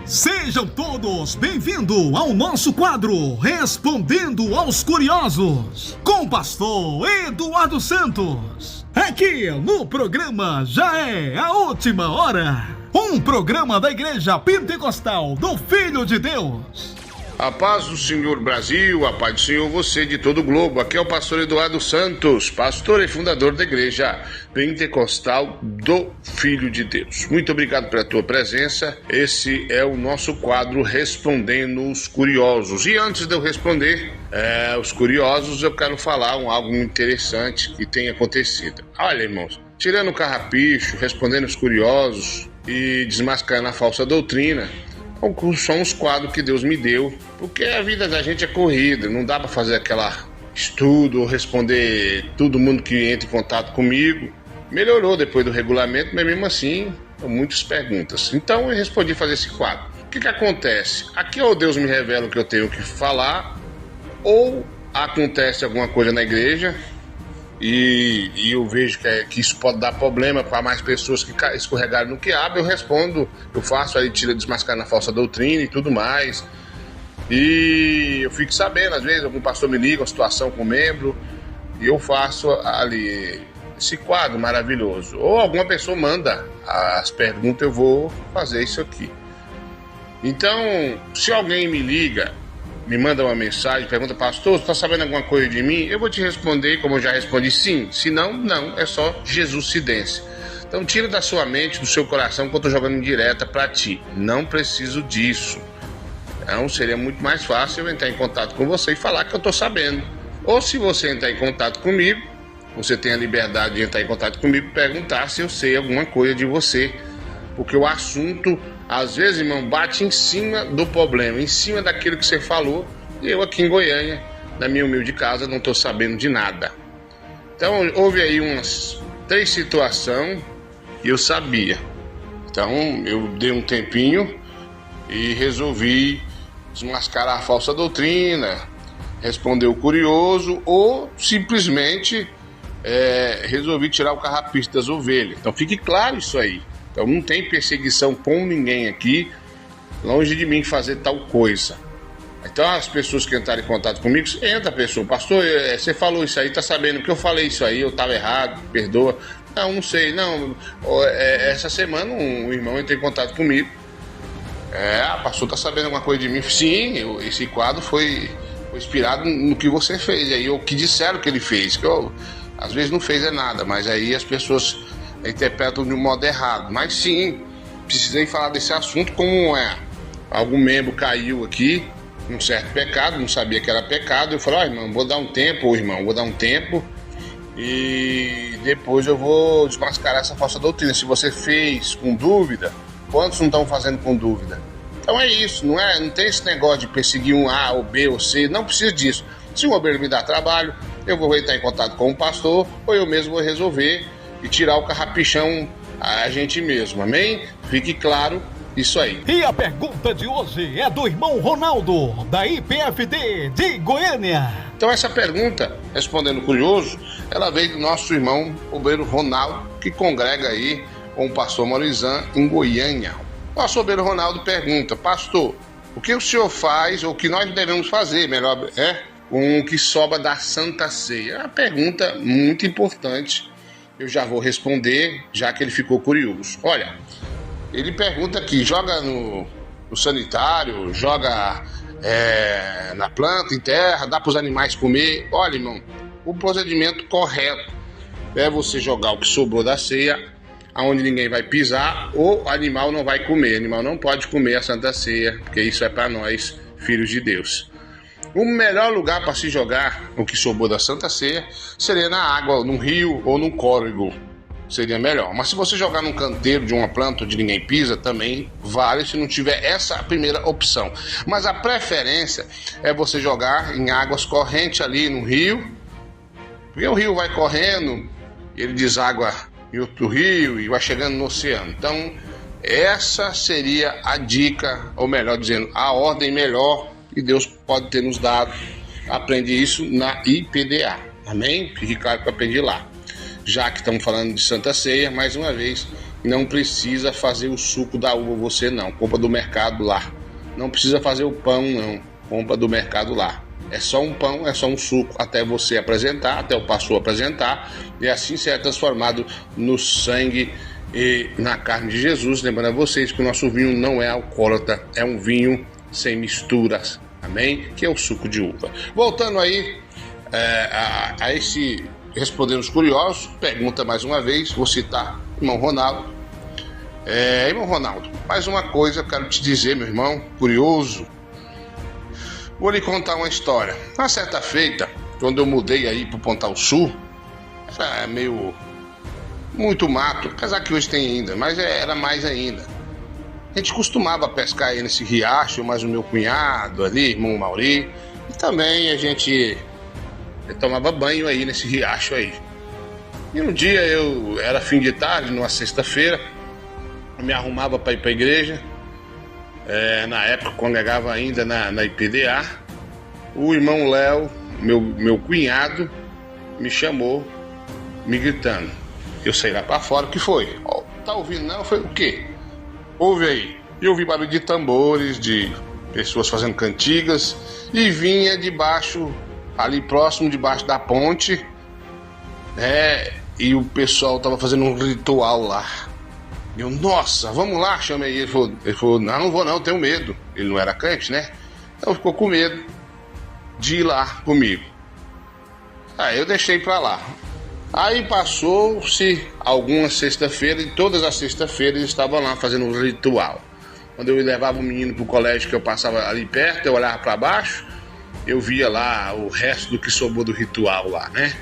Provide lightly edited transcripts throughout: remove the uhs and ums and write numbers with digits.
Sejam todos bem-vindos ao nosso quadro Respondendo aos Curiosos, com o pastor Eduardo Santos. Aqui no programa Já é a Última Hora, um programa da Igreja Pentecostal do Filho de Deus. A paz do Senhor Brasil, a paz do Senhor você de todo o globo. Aqui é o pastor Eduardo Santos, pastor e fundador da Igreja Pentecostal do Filho de Deus. Muito obrigado pela tua presença. Esse é o nosso quadro Respondendo os Curiosos. E antes de eu responder os curiosos, eu quero falar algo interessante que tem acontecido. Olha, irmãos, tirando o carrapicho, respondendo os curiosos e desmascarando a falsa doutrina, são os quadros que Deus me deu, porque a vida da gente é corrida, não dá para fazer aquela estudo ou responder todo mundo que entra em contato comigo. Melhorou depois do regulamento, mas mesmo assim, muitas perguntas. Então eu respondi fazer esse quadro. O que acontece? Aqui ou Deus me revela o que eu tenho que falar, ou acontece alguma coisa na igreja e eu vejo que isso pode dar problema para mais pessoas que escorregaram no quiabo. Eu respondo, eu faço ali, desmascarando a falsa doutrina e tudo mais. E eu fico sabendo, às vezes, algum pastor me liga, uma situação com um membro, e eu faço ali esse quadro maravilhoso. Ou alguma pessoa manda as perguntas, eu vou fazer isso aqui. Então, se alguém me liga, me manda uma mensagem, pergunta, pastor, você está sabendo alguma coisa de mim? Eu vou te responder, como eu já respondi, sim. Se não, não, é só Jesuscidência. Então tira da sua mente, do seu coração, que eu estou jogando em direta para ti. Não preciso disso. Então seria muito mais fácil eu entrar em contato com você e falar que eu estou sabendo. Ou se você entrar em contato comigo, você tem a liberdade de entrar em contato comigo e perguntar se eu sei alguma coisa de você. Porque o assunto, às vezes, irmão, bate em cima do problema, em cima daquilo que você falou. E eu aqui em Goiânia, na minha humilde casa, não estou sabendo de nada. Então, houve aí umas 3 situações que eu sabia. Então, eu dei um tempinho e resolvi desmascarar a falsa doutrina, responder o curioso ou simplesmente resolvi tirar o carrapicho das ovelhas. Então, fique claro isso aí. Então não tem perseguição com ninguém aqui, longe de mim fazer tal coisa. Então as pessoas que entrarem em contato comigo, entra a pessoa, pastor, você falou isso aí, tá sabendo que eu falei isso aí, eu estava errado, perdoa. Não sei, não. Essa semana um irmão entrou em contato comigo. Pastor, tá sabendo alguma coisa de mim? Sim, esse quadro foi inspirado no que você fez, aí o que disseram que ele fez, que eu às vezes não fez nada, mas aí as pessoas interpretam de um modo errado. Mas sim, precisei falar desse assunto. Como algum membro caiu aqui num certo pecado, não sabia que era pecado, eu falei, irmão, vou dar um tempo, e depois eu vou desmascarar essa falsa doutrina. Se você fez com dúvida, quantos não estão fazendo com dúvida? Então é isso, não tem esse negócio de perseguir um A ou B ou C, não precisa disso. Se o obreiro me dá trabalho, eu vou entrar em contato com o pastor, ou eu mesmo vou resolver e tirar o carrapichão a gente mesmo, amém? Fique claro isso aí. E a pergunta de hoje é do irmão Ronaldo, da IPFD de Goiânia. Então essa pergunta, respondendo curioso, ela veio do nosso irmão obreiro Ronaldo, que congrega aí com o pastor Maurizan em Goiânia. O pastor obreiro Ronaldo pergunta, pastor, o que o senhor faz, ou o que nós devemos fazer, melhor, com o que sobra da Santa Ceia? É uma pergunta muito importante. Eu já vou responder, já que ele ficou curioso. Olha, ele pergunta aqui, joga no sanitário, joga na planta, em terra, dá para os animais comer. Olha, irmão, o procedimento correto é você jogar o que sobrou da ceia, aonde ninguém vai pisar, ou o animal não vai comer. O animal não pode comer a Santa Ceia, porque isso é para nós, filhos de Deus. O melhor lugar para se jogar o que sobrou da Santa Ceia seria na água, num rio ou num córrego. Seria melhor. Mas se você jogar num canteiro de uma planta onde ninguém pisa, também vale se não tiver essa primeira opção. Mas a preferência é você jogar em águas correntes ali no rio, porque o rio vai correndo, ele deságua em outro rio e vai chegando no oceano. Então, essa seria a dica, ou melhor dizendo, a ordem melhor que Deus pode ter nos dado. Aprendi isso na IPDA, amém? Fique claro que eu aprendi lá. Já que estamos falando de Santa Ceia, mais uma vez, não precisa fazer o suco da uva você não, compra do mercado lá. Não precisa fazer o pão não, compra do mercado lá. É só um pão, é só um suco até você apresentar, até o pastor apresentar, e assim será transformado no sangue e na carne de Jesus. Lembrando a vocês que o nosso vinho não é alcoólatra, é um vinho sem misturas, amém? Que é o suco de uva. Voltando aí a esse Respondendo os Curiosos, pergunta mais uma vez, vou citar irmão Ronaldo. Irmão Ronaldo, mais uma coisa eu quero te dizer, meu irmão curioso. Vou lhe contar uma história. Na certa feita, quando eu mudei aí para o Pontal Sul, é meio muito mato, apesar que hoje tem ainda, mas era mais ainda. A gente costumava pescar aí nesse riacho, mais o meu cunhado ali, irmão Mauri, e também a gente tomava banho aí nesse riacho aí. E um dia era fim de tarde, numa sexta-feira, eu me arrumava para ir para a igreja. Na época congregava ainda na IPDA. O irmão Léo, meu cunhado, me chamou, me gritando. Eu saí lá para fora, o que foi? Tá ouvindo não? Foi o quê? Ouve aí. E eu ouvi barulho de tambores, de pessoas fazendo cantigas, e vinha debaixo, ali próximo, debaixo da ponte, e o pessoal estava fazendo um ritual lá. Eu, nossa, vamos lá, chamei ele. Ele falou, não vou não, tenho medo. Ele não era crente, né? Então ficou com medo de ir lá comigo. Aí eu deixei pra lá. Aí passou-se algumas sexta-feiras, e todas as sextas-feiras eles estavam lá fazendo um ritual. Quando eu levava o menino pro colégio, que eu passava ali perto, eu olhava pra baixo, eu via lá o resto do que sobrou do ritual lá, né?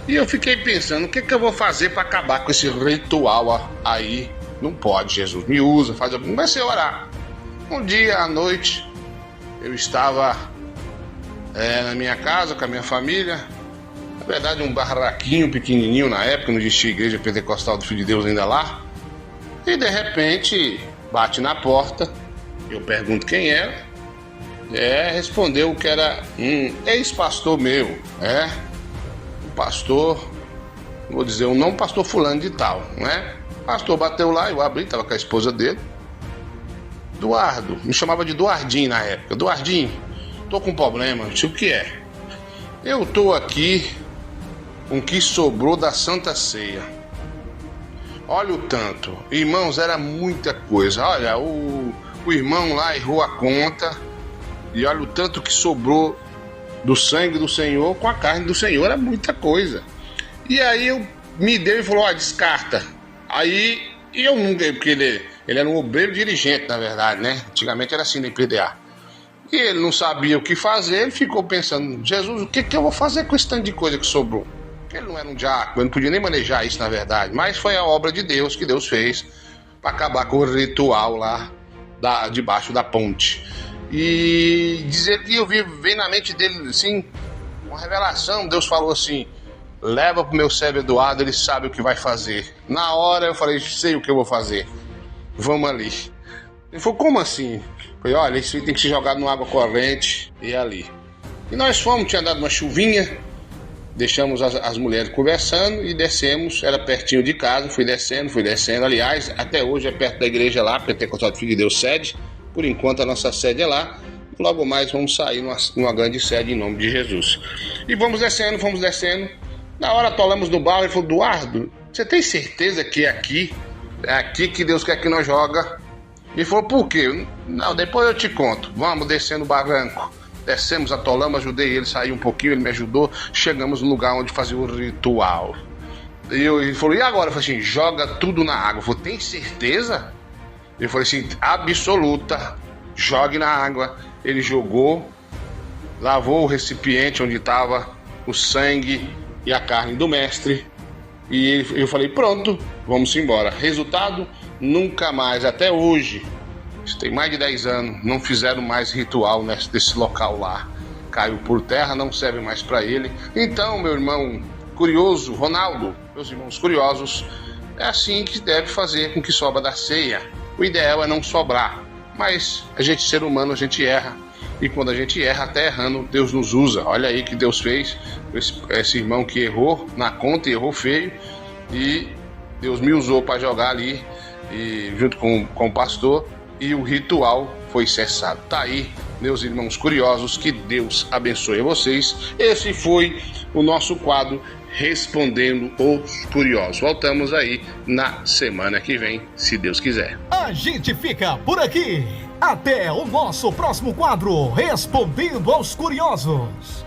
E eu fiquei pensando, o que eu vou fazer pra acabar com esse ritual aí? Não pode, Jesus me usa, faz algum. Comecei a orar. Um dia à noite, eu estava na minha casa com a minha família. Na verdade, um barraquinho pequenininho na época, não existia Igreja Pentecostal do Filho de Deus ainda lá. E de repente, bate na porta. Eu pergunto quem era. Respondeu que era um ex-pastor meu. Um pastor, vou dizer um não pastor fulano de tal, né? O pastor bateu lá, eu abri, estava com a esposa dele. Eduardo, me chamava de Eduardinho na época. Eduardinho, tô com um problema, não sei o que é. Eu tô aqui com o que sobrou da Santa Ceia. Olha o tanto. Irmãos, era muita coisa. Olha, o irmão lá errou a conta. E olha o tanto que sobrou do sangue do Senhor com a carne do Senhor. Era muita coisa. E aí me deu e falou, descarta. Aí, eu não dei, porque ele era um obreiro dirigente, na verdade, né? Antigamente era assim na IPDA. E ele não sabia o que fazer, ele ficou pensando, Jesus, o que eu vou fazer com esse tanto de coisa que sobrou? Ele não era um diácono, ele não podia nem manejar isso, na verdade. Mas foi a obra de Deus que Deus fez para acabar com o ritual lá debaixo da ponte. E dizer que eu vi na mente dele, assim, uma revelação. Deus falou assim, leva pro meu servo Eduardo, ele sabe o que vai fazer. Na hora eu falei, sei o que eu vou fazer. Vamos ali. Ele falou, como assim? Eu falei, olha, isso tem que ser jogado numa água corrente e ali. E nós fomos, tinha dado uma chuvinha, deixamos as mulheres conversando e descemos, era pertinho de casa, fui descendo. Aliás, até hoje é perto da igreja lá, Pentecostal do Filho de Deus sede. Por enquanto a nossa sede é lá. Logo mais vamos sair numa grande sede em nome de Jesus. E fomos descendo. Na hora atolamos no barro, ele falou, Eduardo, você tem certeza que é aqui? É aqui que Deus quer que nós joga? Ele falou, por quê? Não, depois eu te conto. Vamos descendo o barranco. Descemos, atolamos, ajudei ele a sair um pouquinho, ele me ajudou. Chegamos no lugar onde fazia o ritual. Ele falou, e agora? Eu falei assim, joga tudo na água. Eu falei, tem certeza? Ele falou assim, absoluta, jogue na água. Ele jogou, lavou o recipiente onde estava o sangue e a carne do mestre. E eu falei, pronto, vamos embora. Resultado, nunca mais, até hoje, isso tem mais de 10 anos, não fizeram mais ritual nesse local lá. Caiu por terra, não serve mais para ele. Então, meu irmão curioso, Ronaldo, meus irmãos curiosos, é assim que deve fazer com que sobra da ceia. O ideal é não sobrar, mas a gente, ser humano, a gente erra. E quando a gente erra, até errando, Deus nos usa. Olha aí que Deus fez, esse irmão que errou na conta e errou feio, e Deus me usou para jogar ali e junto com o pastor, e o ritual foi cessado. Tá aí, meus irmãos curiosos, que Deus abençoe a vocês. Esse foi o nosso quadro Respondendo os Curiosos. Voltamos aí na semana que vem, se Deus quiser. A gente fica por aqui. Até o nosso próximo quadro Respondendo aos Curiosos.